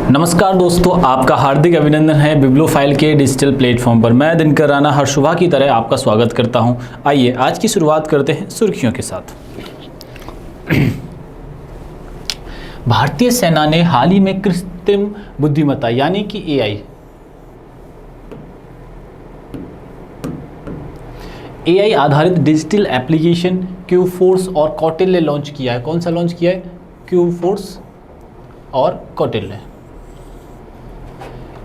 नमस्कार दोस्तों, आपका हार्दिक अभिनंदन है बिब्लोफाइल के डिजिटल प्लेटफॉर्म पर। मैं दिनकर राणा हर सुबह की तरह आपका स्वागत करता हूं। आइए आज की शुरुआत करते हैं सुर्खियों के साथ। भारतीय सेना ने हाल ही में कृत्रिम बुद्धिमत्ता यानी कि एआई आधारित डिजिटल एप्लीकेशन क्यू फोर्स और कौटिल्य लॉन्च किया है। कौन सा लॉन्च किया है? क्यू फोर्स और कौटिल्य।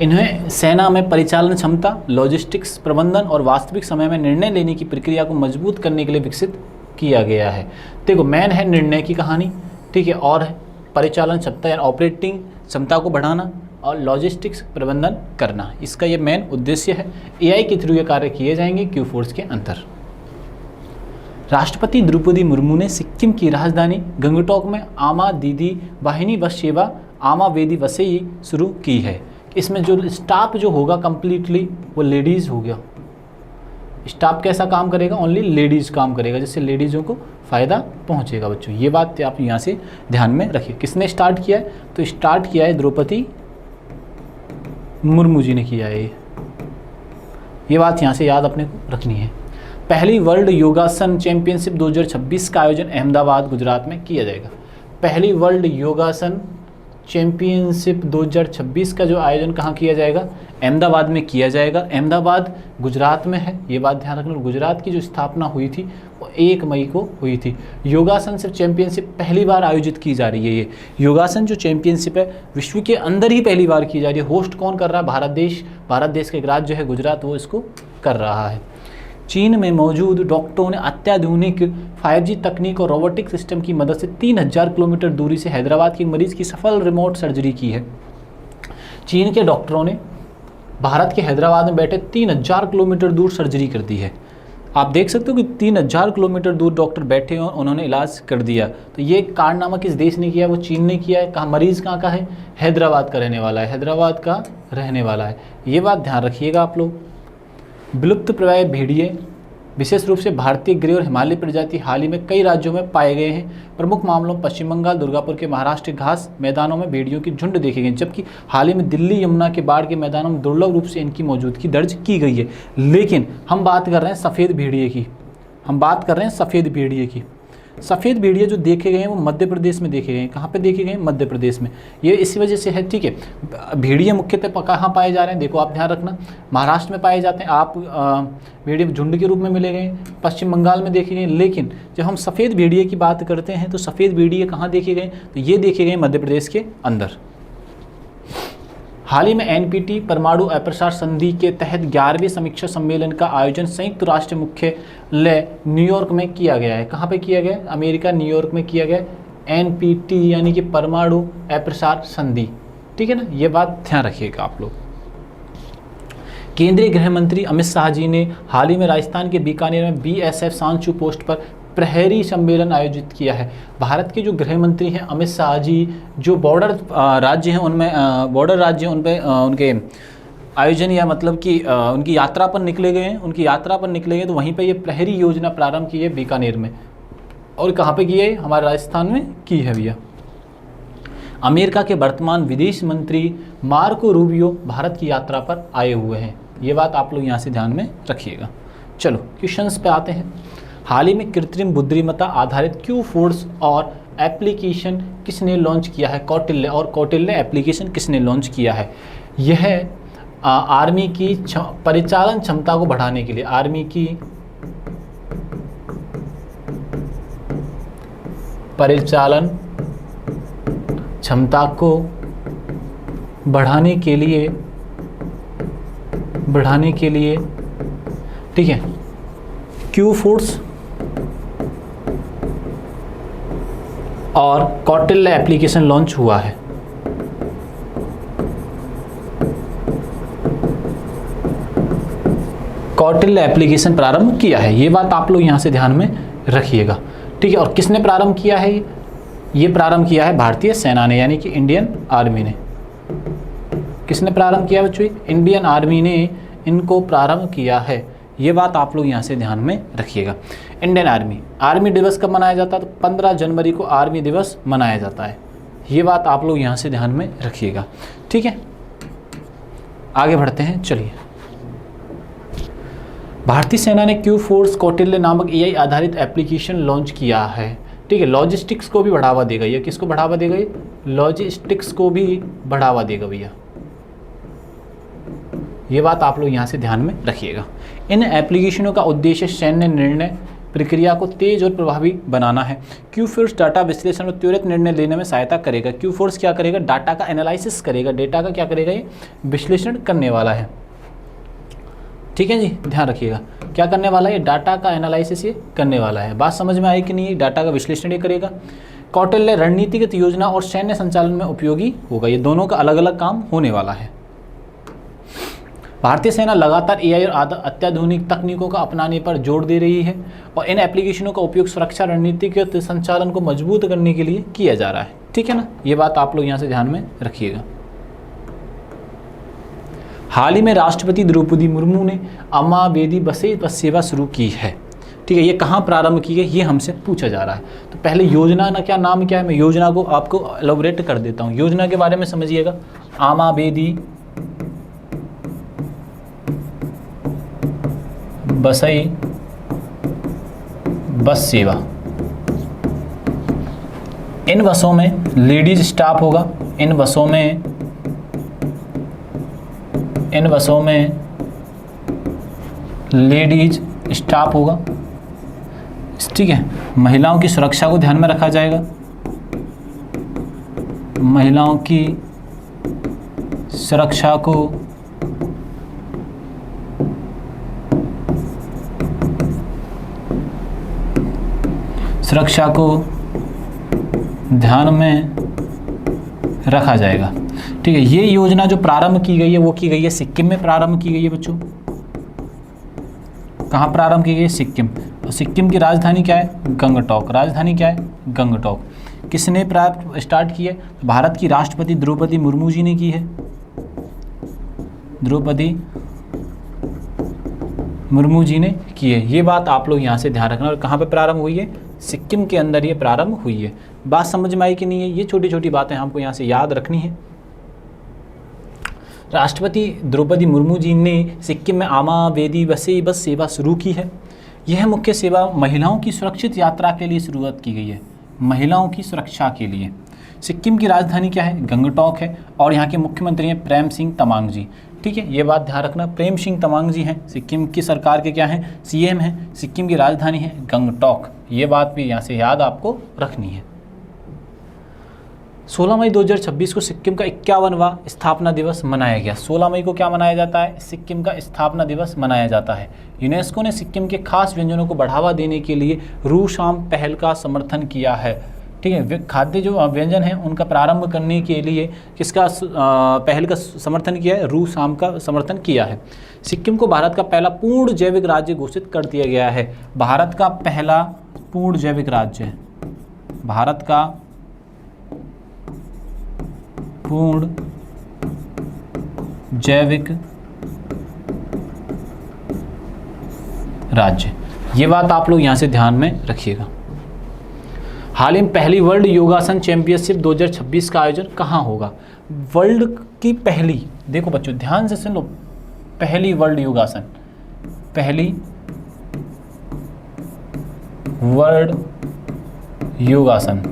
इन्हें सेना में परिचालन क्षमता, लॉजिस्टिक्स प्रबंधन और वास्तविक समय में निर्णय लेने की प्रक्रिया को मजबूत करने के लिए विकसित किया गया है। देखो, मेन है निर्णय की कहानी, ठीक है, और है परिचालन क्षमता या ऑपरेटिंग क्षमता को बढ़ाना और लॉजिस्टिक्स प्रबंधन करना। इसका ये मेन उद्देश्य है। एआई के थ्रू ये कार्य किए जाएंगे क्यू फोर्स के अंदर। राष्ट्रपति द्रौपदी मुर्मू ने सिक्किम की राजधानी गंगटोक में आमा दीदी वाहिनी बस सेवा आमा वेदी बसें शुरू की है। इसमें जो स्टाफ जो होगा कंप्लीटली वो लेडीज़ हो गया। स्टाफ कैसा काम करेगा? ओनली लेडीज़ काम करेगा, जिससे लेडीज़ों को फ़ायदा पहुंचेगा। बच्चों, ये बात आप यहाँ से ध्यान में रखिए। किसने स्टार्ट किया है? तो स्टार्ट किया है द्रौपदी मुर्मू जी ने किया है। ये बात यहाँ से याद अपने को रखनी है। पहली वर्ल्ड योगासन चैंपियनशिप 2026 का आयोजन अहमदाबाद गुजरात में किया जाएगा। पहली वर्ल्ड योगासन चैंपियनशिप 2026 का जो आयोजन कहाँ किया जाएगा? अहमदाबाद में किया जाएगा। अहमदाबाद गुजरात में है, ये बात ध्यान रखना। गुजरात की जो स्थापना हुई थी वो 1 मई को हुई थी। योगासन सिर्फ चैंपियनशिप पहली बार आयोजित की जा रही है। ये योगासन जो चैंपियनशिप है विश्व के अंदर ही पहली बार की जा रही है। होस्ट कौन कर रहा है? भारत देश का एक राज्य जो है गुजरात, वो इसको कर रहा है। चीन में मौजूद डॉक्टरों ने अत्याधुनिक 5G तकनीक और रोबोटिक सिस्टम की मदद से 3000 किलोमीटर दूरी से हैदराबाद के मरीज की सफल रिमोट सर्जरी की है। चीन के डॉक्टरों ने भारत के हैदराबाद में बैठे 3000 किलोमीटर दूर सर्जरी कर दी है। आप देख सकते हो कि 3000 किलोमीटर दूर डॉक्टर बैठे और उन्होंने इलाज कर दिया। तो ये कारनामा किस देश ने किया है? वो चीन ने किया है। कहाँ मरीज़ कहाँ का है? हैदराबाद का रहने वाला है। हैदराबाद का रहने वाला है। ये बात ध्यान रखिएगा आप लोग। विलुप्त प्राय भेड़िए, विशेष रूप से भारतीय ग्रे और हिमालय प्रजाति हाल ही में कई राज्यों में पाए गए हैं। प्रमुख मामलों पश्चिम बंगाल, दुर्गापुर के महाराष्ट्र घास मैदानों में भेड़ियों की झुंड देखे गए, जबकि हाल ही में दिल्ली यमुना के बाढ़ के मैदानों में दुर्लभ रूप से इनकी मौजूदगी दर्ज की गई है। लेकिन हम बात कर रहे हैं सफ़ेद भेड़िए की। सफ़ेद भेड़िए जो देखे गए हैं वो मध्य प्रदेश में देखे गए हैं। कहाँ पे देखे गए हैं? मध्य प्रदेश में। ये इसी वजह से है, ठीक है। भेड़िए मुख्यतः कहाँ पाए जा रहे हैं? देखो, आप ध्यान रखना, महाराष्ट्र में पाए जाते हैं। आप भेड़िए झुंड के रूप में मिले गए, पश्चिम बंगाल में देखे गए। लेकिन जब हम सफ़ेद भेड़िए की बात करते हैं तो सफ़ेद भेड़िए कहाँ देखे गए? तो ये देखे गए मध्य प्रदेश के अंदर। हाल ही में एनपीटी परमाणु अप्रसार संधि के तहत 11वें समीक्षा सम्मेलन का आयोजन संयुक्त राष्ट्र मुख्यालय न्यूयॉर्क में किया गया है। कहाँ पे किया गया? अमेरिका न्यूयॉर्क में किया गया। एनपीटी यानी कि परमाणु अप्रसार संधि, ठीक है ना। ये बात ध्यान रखिएगा आप लोग। केंद्रीय गृह मंत्री अमित शाह जी ने हाल ही में राजस्थान के बीकानेर में बीएसएफ सांचू पोस्ट पर प्रहरी सम्मेलन आयोजित किया है। भारत के जो गृह मंत्री हैं अमित शाह जी, जो बॉर्डर राज्य हैं उनमें उनके आयोजन या मतलब कि उनकी यात्रा पर निकले गए तो वहीं पे ये प्रहरी योजना प्रारंभ की है बीकानेर में। और कहाँ पे की है? हमारे राजस्थान में की है भैया। अमेरिका के वर्तमान विदेश मंत्री मार्को रूबियो भारत की यात्रा पर आए हुए हैं। ये बात आप लोग यहाँ से ध्यान में रखिएगा। चलो क्वेश्चंस पे आते हैं। हाल ही में कृत्रिम बुद्धिमत्ता आधारित क्यू फोर्स और एप्लीकेशन किसने लॉन्च किया है? कौटिल्य। और कौटिल्य एप्लीकेशन किसने लॉन्च किया है? यह आर्मी की परिचालन क्षमता को बढ़ाने के लिए, आर्मी की परिचालन क्षमता को बढ़ाने के लिए, ठीक है, क्यू फोर्स और कौटिल्य एप्लीकेशन लॉन्च हुआ है। कौटिल्य एप्लीकेशन प्रारंभ किया है। ये बात आप लोग यहाँ से ध्यान में रखिएगा, ठीक है। और किसने प्रारंभ किया है? ये प्रारंभ किया है भारतीय सेना ने, यानी कि इंडियन आर्मी ने। किसने प्रारंभ किया बच्चों? इंडियन आर्मी ने इनको प्रारंभ किया है। ये बात आप लोग यहाँ से ध्यान में रखिएगा। इंडियन आर्मी दिवस कब मनाया जाता है? तो 15 जनवरी को आर्मी दिवस मनाया जाता है। ये बात आप लोग यहाँ से ध्यान में रखिएगा, ठीक है। आगे बढ़ते हैं, चलिए। भारतीय सेना ने क्यू फोर्स कौटिल्य नामक एआई आधारित एप्लीकेशन लॉन्च किया है, ठीक है। लॉजिस्टिक्स को भी बढ़ावा देगा ये, किसको बढ़ावा देगा ये? लॉजिस्टिक्स को भी बढ़ावा देगा भैया, ये बात आप लोग यहाँ से ध्यान में रखिएगा। इन एप्लीकेशनों का उद्देश्य सैन्य निर्णय प्रक्रिया को तेज और प्रभावी बनाना है। क्यू फोर्स डाटा विश्लेषण और त्वरित निर्णय लेने में सहायता करेगा। क्यू फोर्स क्या करेगा? डाटा का एनालिसिस करेगा, डेटा का क्या करेगा? ये विश्लेषण करने वाला है, ठीक है जी, ध्यान रखिएगा। क्या करने वाला है? डाटा का एनालिसिस ये करने वाला है। बात समझ में आई कि नहीं? डाटा का विश्लेषण ये करेगा। कौटिल्य रणनीतिगत योजना और सैन्य संचालन में उपयोगी होगा। ये दोनों का अलग अलग काम होने वाला है। भारतीय सेना लगातार एआई और अत्याधुनिक तकनीकों का अपनाने पर जोर दे रही है और इन एप्लीकेशनों का उपयोग सुरक्षा रणनीतिगत संचालन को मजबूत करने के लिए किया जा रहा है, ठीक है ना। ये बात आप लोग यहाँ से ध्यान में रखिएगा। हाल ही में राष्ट्रपति द्रौपदी मुर्मू ने अम्मा बेदी बसें बस सेवा शुरू की है, ठीक है। ये कहाँ प्रारंभ की गई, ये हमसे पूछा जा रहा है। तो पहले योजना ना क्या नाम क्या है, मैं योजना को आपको एलोबरेट कर देता हूँ। योजना के बारे में समझिएगा। अम्मा बेदी बसई बस सेवा। इन बसों में लेडीज स्टाफ होगा। इन बसों में लेडीज स्टाफ होगा, ठीक है। महिलाओं की सुरक्षा को ध्यान में रखा जाएगा। महिलाओं की सुरक्षा को ध्यान में रखा जाएगा, ठीक है। ये योजना जो प्रारंभ की गई है वो की गई है सिक्किम में प्रारंभ की गई है बच्चों। कहाँ प्रारंभ की गई है? सिक्किम। और सिक्किम की राजधानी क्या है? गंगटोक। राजधानी क्या है? गंगटोक। किसने स्टार्ट की है? भारत की राष्ट्रपति द्रौपदी मुर्मू जी ने की है। द्रौपदी मुर्मू जी ने की है। ये बात आप लोग यहाँ से ध्यान रखना। और कहाँ पे प्रारंभ हुई है? सिक्किम के अंदर ये प्रारंभ हुई है। बात समझ में आई कि नहीं है? ये छोटी छोटी बातें हमको यहाँ से याद रखनी है। राष्ट्रपति द्रौपदी मुर्मू जी ने सिक्किम में अम्मा बेदी बस सेवा शुरू की है। यह मुख्य सेवा महिलाओं की सुरक्षित यात्रा के लिए शुरुआत की गई है, महिलाओं की सुरक्षा के लिए। सिक्किम की राजधानी क्या है? गंगटोक है। और यहाँ के मुख्यमंत्री हैं प्रेम सिंह तमांग जी, ठीक है। ये बात ध्यान रखना, प्रेम सिंह तमांग जी हैं सिक्किम की सरकार के क्या हैं? सीएम हैं। सिक्किम की राजधानी है गंगटोक। ये बात भी यहाँ से याद आपको रखनी है। 16 मई 2026 को सिक्किम का 51वां स्थापना दिवस मनाया गया। 16 मई को क्या मनाया जाता है? सिक्किम का स्थापना दिवस मनाया जाता है। यूनेस्को ने सिक्किम के खास व्यंजनों को बढ़ावा देने के लिए रूशाम पहल का समर्थन किया है, ठीक है। खाद्य जो व्यंजन हैं उनका प्रारंभ करने के लिए किसका पहल का समर्थन किया है? रूशाम का समर्थन किया है। सिक्किम को भारत का पहला पूर्ण जैविक राज्य घोषित कर दिया गया है। भारत का पहला पूर्ण जैविक राज्य, भारत का पूर्ण जैविक राज्य। ये बात आप लोग यहाँ से ध्यान में रखिएगा। हाल ही में पहली वर्ल्ड योगासन चैंपियनशिप 2026 का आयोजन कहाँ होगा? वर्ल्ड की पहली, देखो बच्चों ध्यान से सुन लो, पहली वर्ल्ड योगासन, पहली वर्ल्ड योगासन,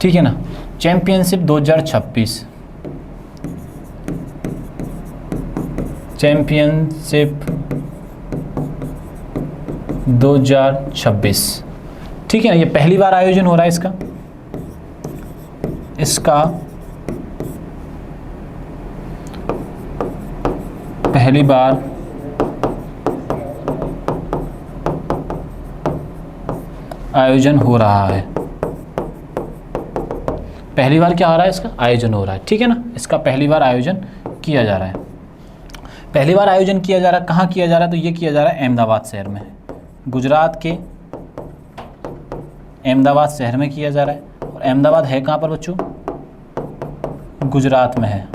ठीक है ना, चैंपियनशिप 2026, चैंपियनशिप 2026, ठीक है ना। ये पहली बार आयोजन हो रहा है इसका पहली बार आयोजन हो रहा है। पहली बार क्या हो रहा है? इसका आयोजन हो रहा है, ठीक है ना। इसका पहली बार आयोजन किया जा रहा है। पहली बार आयोजन किया जा रहा है, कहाँ किया जा रहा है? तो ये किया जा रहा है अहमदाबाद शहर में, गुजरात के अहमदाबाद शहर में किया जा रहा है। और अहमदाबाद है कहाँ पर बच्चों? गुजरात में है।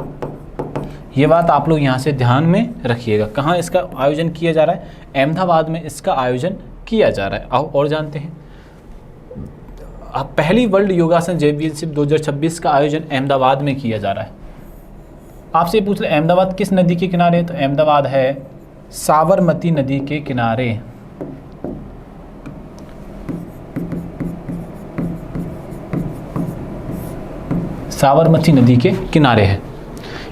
ये बात आप लोग यहाँ से ध्यान में रखिएगा। कहाँ इसका आयोजन किया जा रहा है? अहमदाबाद में इसका आयोजन किया जा रहा है। आओ और जानते हैं। पहली वर्ल्ड योगासन चैंपियनशिप 2026 का आयोजन अहमदाबाद में किया जा रहा है। आपसे पूछ ले अहमदाबाद किस नदी के किनारे है, तो अहमदाबाद है साबरमती नदी के किनारे। साबरमती नदी के किनारे है।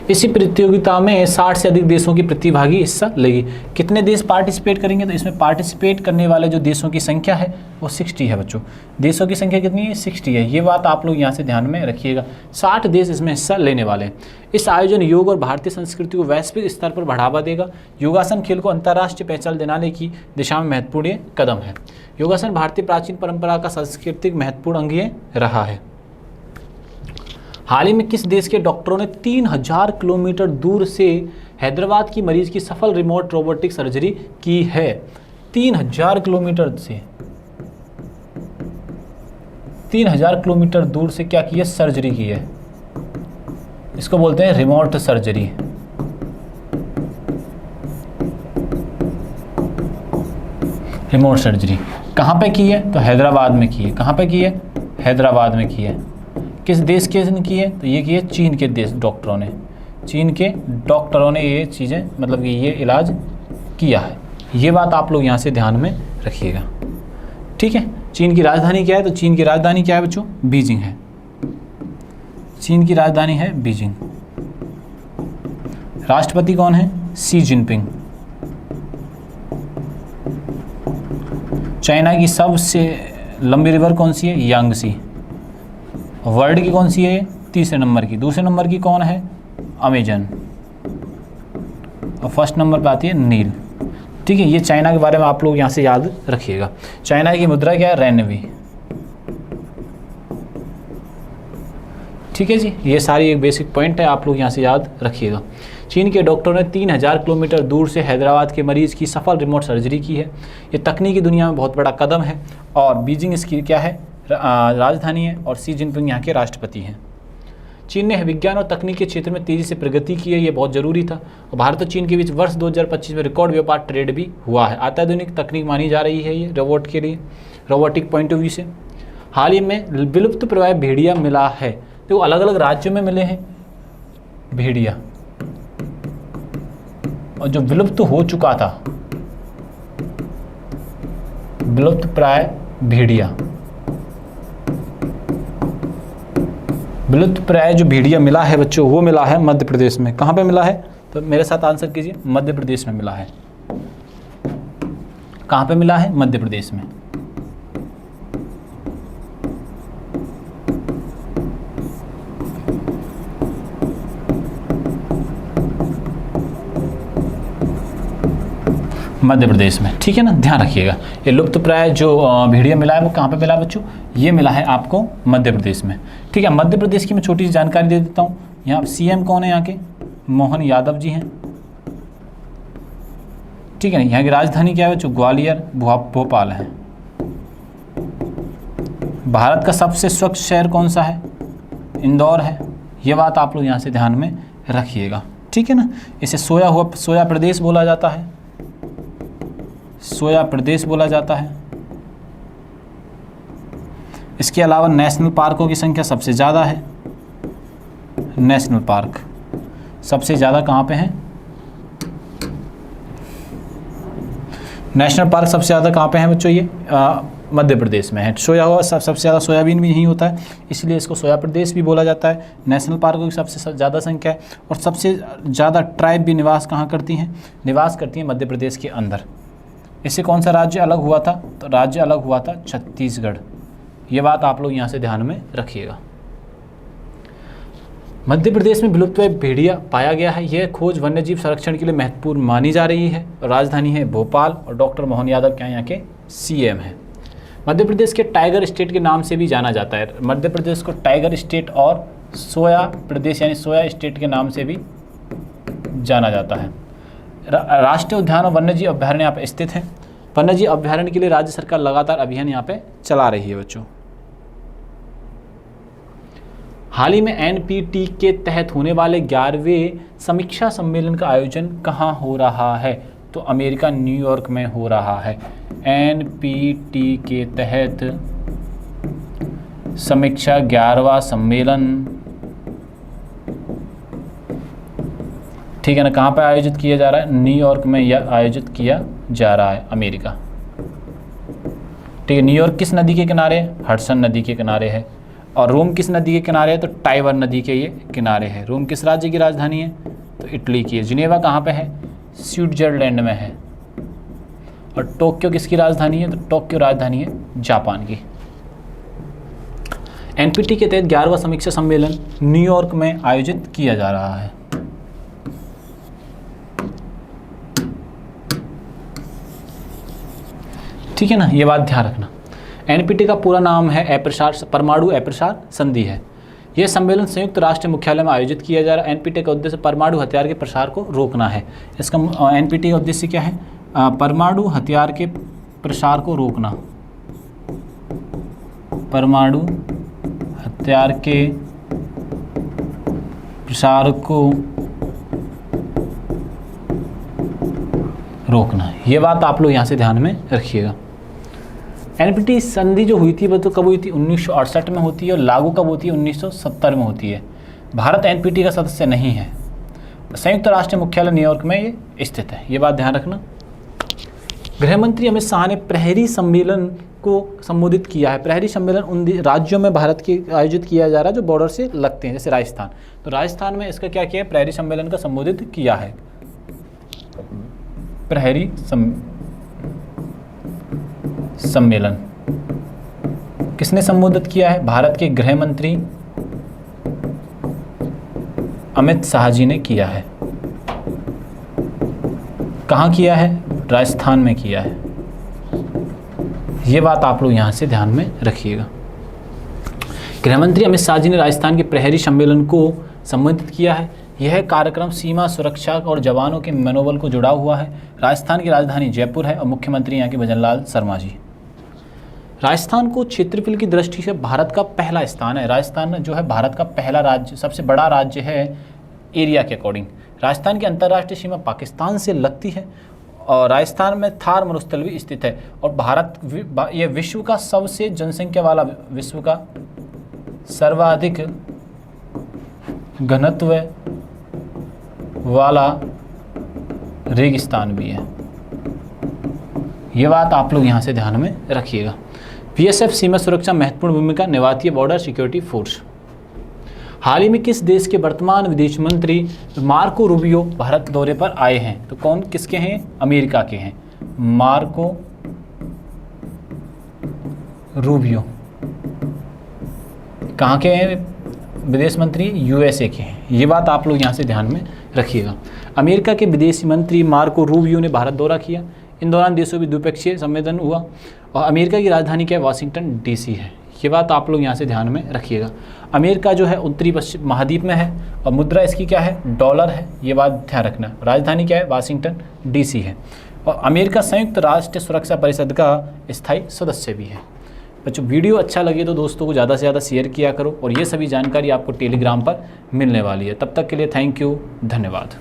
इसी प्रतियोगिता में 60 से अधिक देशों की प्रतिभागी हिस्सा लेगी। कितने देश पार्टिसिपेट करेंगे, तो इसमें पार्टिसिपेट करने वाले जो देशों की संख्या है वो 60 है बच्चों। देशों की संख्या कितनी है, 60 है। ये बात आप लोग यहाँ से ध्यान में रखिएगा, 60 देश इसमें हिस्सा लेने वाले हैं। इस आयोजन योग और भारतीय संस्कृति को वैश्विक स्तर पर बढ़ावा देगा। योगासन खेल को अंतर्राष्ट्रीय पहचान दिलाने की दिशा में महत्वपूर्ण कदम है। योगासन भारतीय प्राचीन परंपरा का सांस्कृतिक महत्वपूर्ण अंग रहा है। हाल ही में किस देश के डॉक्टरों ने 3000 किलोमीटर दूर से हैदराबाद की मरीज की सफल रिमोट रोबोटिक सर्जरी की है? 3000 किलोमीटर से, 3000 किलोमीटर दूर से क्या की है, सर्जरी की है। इसको बोलते हैं रिमोट सर्जरी। रिमोट सर्जरी कहाँ पे की है, तो हैदराबाद में की है। कहाँ पे की है, हैदराबाद में की है। किस देश के ने की है, तो ये की है चीन के देश डॉक्टरों ने। चीन के डॉक्टरों ने ये चीज़ें मतलब कि ये इलाज किया है। ये बात आप लोग यहाँ से ध्यान में रखिएगा, ठीक है। चीन की राजधानी क्या है, तो चीन की राजधानी क्या है बच्चों, बीजिंग है। चीन की राजधानी है बीजिंग। राष्ट्रपति कौन है, शी जिनपिंग। चाइना की सबसे लंबी रिवर कौन सी है, यांगसी। वर्ल्ड की कौन सी है, तीसरे नंबर की। दूसरे नंबर की कौन है, अमेजन। और फर्स्ट नंबर पे आती है नील, ठीक है। ये चाइना के बारे में आप लोग यहाँ से याद रखिएगा। चाइना की मुद्रा क्या है, रेनवी, ठीक है जी। ये सारी एक बेसिक पॉइंट है, आप लोग यहाँ से याद रखिएगा। चीन के डॉक्टरों ने 3000 किलोमीटर दूर से हैदराबाद के मरीज की सफल रिमोट सर्जरी की है। ये तकनीकी दुनिया में बहुत बड़ा कदम है और बीजिंग इसकी क्या है, राजधानी है और शी जिनपिंग यहाँ के राष्ट्रपति हैं। चीन ने विज्ञान और तकनीक के क्षेत्र में तेज़ी से प्रगति की है, ये बहुत ज़रूरी था। और भारत और चीन के बीच वर्ष 2025 में रिकॉर्ड व्यापार ट्रेड भी हुआ है। अत्याधुनिक तकनीक मानी जा रही है ये रोबोट के लिए, रोबोटिक पॉइंट ऑफ व्यू से। हाल ही में विलुप्त प्राय भेड़िया मिला है, तो अलग अलग राज्यों में मिले हैं भेड़िया, और जो विलुप्त हो चुका था, विलुप्त प्राय भेड़िया, विलुप्त प्राय जो भेड़िया मिला है बच्चों, वो मिला है मध्य प्रदेश में। कहाँ पे मिला है, तो मेरे साथ आंसर कीजिए, मध्य प्रदेश में मिला है। कहाँ पे मिला है, मध्य प्रदेश में। मध्य प्रदेश में, ठीक है ना, ध्यान रखिएगा। ये लुप्त प्राय जो भेड़िया मिला है वो कहाँ पे मिला है बच्चों, ये मिला है आपको मध्य प्रदेश में, ठीक है। मध्य प्रदेश की मैं छोटी सी जानकारी दे देता हूँ। यहाँ सीएम कौन है, यहाँ के मोहन यादव जी हैं, ठीक है ना। यहाँ की राजधानी क्या है बच्चों, ग्वालियर भोपाल है। भारत का सबसे स्वच्छ शहर कौन सा है, इंदौर है। ये बात आप लोग यहाँ से ध्यान में रखिएगा, ठीक है ना। इसे सोया प्रदेश बोला जाता है, सोया प्रदेश बोला जाता है। इसके अलावा नेशनल पार्कों की संख्या सबसे ज़्यादा है। नेशनल पार्क सबसे ज़्यादा कहाँ पे हैं, नेशनल पार्क सबसे ज़्यादा कहाँ पे हैं बच्चों, ये मध्य प्रदेश में है। सबसे ज़्यादा सोयाबीन भी यहीं होता है, इसलिए इसको सोया प्रदेश भी बोला जाता है। नेशनल पार्कों की सबसे ज़्यादा संख्या है और सबसे ज़्यादा ट्राइब भी निवास कहाँ करती हैं, निवास करती हैं मध्य प्रदेश के अंदर। इससे कौन सा राज्य अलग हुआ था, तो राज्य अलग हुआ था छत्तीसगढ़। ये बात आप लोग यहाँ से ध्यान में रखिएगा। मध्य प्रदेश में विलुप्त भेड़िया पाया गया है। यह खोज वन्यजीव संरक्षण के लिए महत्वपूर्ण मानी जा रही है। राजधानी है भोपाल और डॉक्टर मोहन यादव क्या यहाँ के सीएम हैं। मध्य प्रदेश के टाइगर स्टेट के नाम से भी जाना जाता है। मध्य प्रदेश को टाइगर स्टेट और सोया प्रदेश यानी सोया स्टेट के नाम से भी जाना जाता है। राष्ट्रीय उद्यान और वन्यजीव अभ्यारण्य यहाँ पे स्थित हैं। वन्यजीव अभ्यारण्य के लिए राज्य सरकार लगातार अभियान यहाँ पे चला रही है बच्चों। हाल ही में एनपीटी के तहत होने वाले 11वें समीक्षा सम्मेलन का आयोजन कहाँ हो रहा है, तो अमेरिका न्यूयॉर्क में हो रहा है। एनपीटी के तहत समीक्षा 11वां सम्मेलन, ठीक है ना, कहाँ पे आयोजित किया जा रहा है? न्यूयॉर्क में यह आयोजित किया जा रहा है, अमेरिका। ठीक है, न्यूयॉर्क किस नदी के किनारे है? हडसन नदी के किनारे है। और रोम किस नदी के किनारे है? तो टाइबर नदी के ये किनारे है। रोम किस राज्य की राजधानी है? तो इटली की है। जिनेवा कहाँ पे है? स्विट्जरलैंड में है। और टोक्यो किसकी राजधानी है? तो टोक्यो राजधानी है जापान की। एनपीटी के तहत 11वां समीक्षा सम्मेलन न्यूयॉर्क में आयोजित किया जा रहा है। ठीक है ना, ये बात ध्यान रखना। एनपीटी का पूरा नाम है परमाणु अप्रसार संधि है। यह सम्मेलन संयुक्त राष्ट्र मुख्यालय में आयोजित किया जा रहा है। एनपीटी का उद्देश्य परमाणु हथियार के प्रसार को रोकना है। इसका एनपीटी का उद्देश्य क्या है? परमाणु हथियार के प्रसार को रोकना। परमाणु हथियार के प्रसार को रोकना। ये बात आप लोग यहाँ से ध्यान में रखिएगा। एनपीटी संधि जो हुई थी वो तो कब हुई थी? 1968 में होती है। और लागू कब होती है? 1970 में होती है। भारत एनपीटी का सदस्य नहीं है। संयुक्त राष्ट्र मुख्यालय न्यूयॉर्क में ये स्थित है, ये बात ध्यान रखना। गृह मंत्री अमित शाह ने प्रहरी सम्मेलन को संबोधित किया है। प्रहरी सम्मेलन उन राज्यों में भारत की आयोजित किया जा रहा है जो बॉर्डर से लगते हैं, जैसे राजस्थान। तो राजस्थान में इसका क्या किया है? प्रहरी सम्मेलन का संबोधित किया है। प्रहरी सम्मेलन किसने संबोधित किया है? भारत के गृह मंत्री अमित शाह जी ने किया है। कहाँ किया है? राजस्थान में किया है। ये बात आप लोग यहाँ से ध्यान में रखिएगा। गृह मंत्री अमित शाह जी ने राजस्थान के प्रहरी सम्मेलन को संबोधित किया है। यह कार्यक्रम सीमा सुरक्षा और जवानों के मनोबल को जुड़ा हुआ है। राजस्थान की राजधानी जयपुर है और मुख्यमंत्री यहाँ के भजनलाल शर्मा जी। राजस्थान को क्षेत्रफल की दृष्टि से भारत का पहला स्थान है। राजस्थान जो है भारत का पहला राज्य, सबसे बड़ा राज्य है एरिया के अकॉर्डिंग। राजस्थान की अंतर्राष्ट्रीय सीमा पाकिस्तान से लगती है और राजस्थान में थार मरुस्थल भी स्थित है। और भारत ये विश्व का सबसे जनसंख्या वाला, विश्व का सर्वाधिक घनत्व वाला रेगिस्तान भी है। ये बात आप लोग यहाँ से ध्यान में रखिएगा। बीएसएफ सीमा सुरक्षा महत्वपूर्ण भूमिका निभाती है, बॉर्डर सिक्योरिटी फोर्स। हाल ही में किस देश के वर्तमान विदेश मंत्री मार्को रूबियो भारत दौरे पर आए हैं? तो कौन किसके हैं? अमेरिका के हैं। मार्को रूबियो कहाँ के हैं विदेश मंत्री? यूएसए के हैं। ये बात आप लोग यहाँ से ध्यान में रखिएगा। अमेरिका के विदेश मंत्री मार्को रूबियो ने भारत दौरा किया। इन दौरान देशों में द्विपक्षीय सम्मेलन हुआ और अमेरिका की राजधानी क्या है? वाशिंगटन डीसी है। ये बात आप लोग यहाँ से ध्यान में रखिएगा। अमेरिका जो है उत्तरी पश्चिम महाद्वीप में है और मुद्रा इसकी क्या है? डॉलर है। ये बात ध्यान रखना। राजधानी क्या है? वाशिंगटन डीसी है। और अमेरिका संयुक्त राष्ट्र सुरक्षा परिषद का स्थायी सदस्य भी है। बच्चों वीडियो अच्छा लगे तो दोस्तों को ज़्यादा से ज़्यादा शेयर किया करो और ये सभी जानकारी आपको टेलीग्राम पर मिलने वाली है। तब तक के लिए थैंक यू, धन्यवाद।